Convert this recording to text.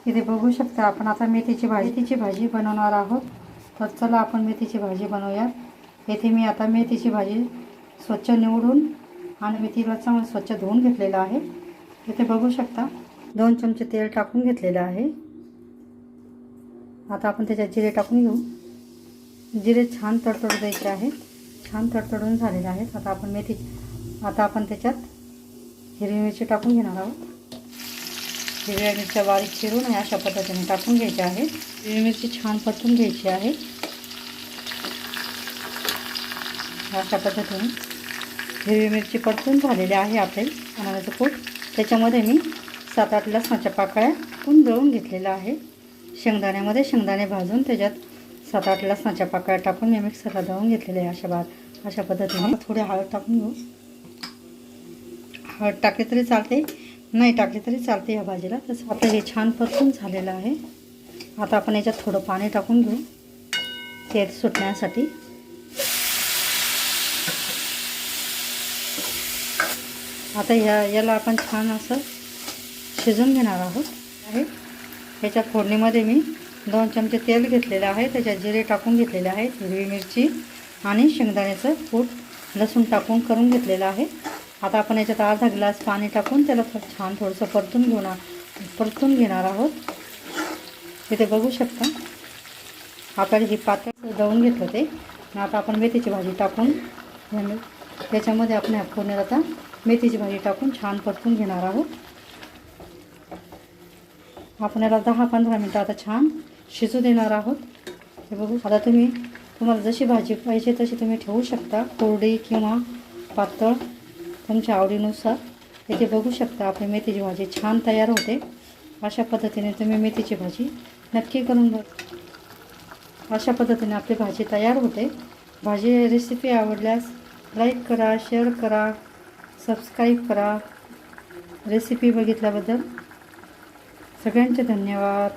इथे बघू शकता आपण आता मेथीची भाजी बनवणार आहोत। तर चला आपण मेथीची भाजी बनवूयात। येथे मी आता मेथीची भाजी स्वच्छ निवडून आणि मेथीला चांगलं स्वच्छ धुवून घेतलेलं आहे। इथे बघू शकता 2 चमचे तेल टाकून घेतलेलं आहे। आता आपण त्याच्यात जिरे टाकून घेऊ। जिरे छान तडतडू द्यायचे आहेत। छान तडतडून झालेले आहेत। आता आपण त्याच्यात हिरवी मिरची टाकून घेणार आहोत। हिरव्या मिरच्या बारीक चिरून अशा पद्धतीने टाकून घ्यायच्या आहेत। हिरवी मिरची छान परतून घ्यायची आहे। अशा पद्धतीने हिरवी मिरची परतून झालेली आहे आपले बनाण्याचं कूट। त्याच्यामध्ये मी 7-8 लसणाच्या पाकळ्या पण दळून घेतलेल्या आहे। शेंगदाण्यामध्ये शेंगदाणे भाजून त्याच्यात 7-8 लसणाच्या पाकळ्या टाकून मी मिक्सरला दळून घेतलेले आहे। अशा पद्धतीने थोडी हळद टाकून घेऊ। हळद टाकली तरी चालते, नाही टाकली तरी चालते या भाजीला। तसं आता हे छान परतून झालेलं आहे। आता आपण याच्यात थोडं पाणी टाकून घेऊ तेल सुटण्यासाठी। आता याला आपण छान असं शिजवून घेणार आहोत। याच्या फोडणीमध्ये मी 2 चमचे तेल घेतलेलं आहे। त्याच्यात जिरे टाकून घेतलेले आहेत, हिरवी मिरची आणि शेंगदाण्याचं कूट लसूण टाकून करून घेतलेलं आहे। आता आपण याच्यात अर्धा ग्लास पाणी टाकून त्याला छान थोडंसं परतून घेणार आहोत। इथे बघू शकता आपण ही पातळ दळून घेतलं ते। आता आपण मेथीची भाजी टाकून त्याच्यामध्ये आपण फोडणीला आता मेथीची भाजी टाकून छान परतून घेणार आहोत। आपण याला 10-15 मिनटं आता छान शिजू देणार आहोत। हे बघू आता तुम्हाला जशी भाजी पाहिजे तशी तुम्ही ठेवू शकता, कोरडी किंवा पातळ तुमच्या आवडीनुसार। इथे बघू शकता आपली मेथीची भाजी छान तयार होते। अशा पद्धतीने तुम्ही मेथीची भाजी नक्की करून बघा। अशा पद्धतीने आपली भाजी तयार होते। भाजी रेसिपी आवडल्यास लाईक करा, शेअर करा, सबस्क्राईब करा। रेसिपी बघितल्याबद्दल सगळ्यांचे धन्यवाद।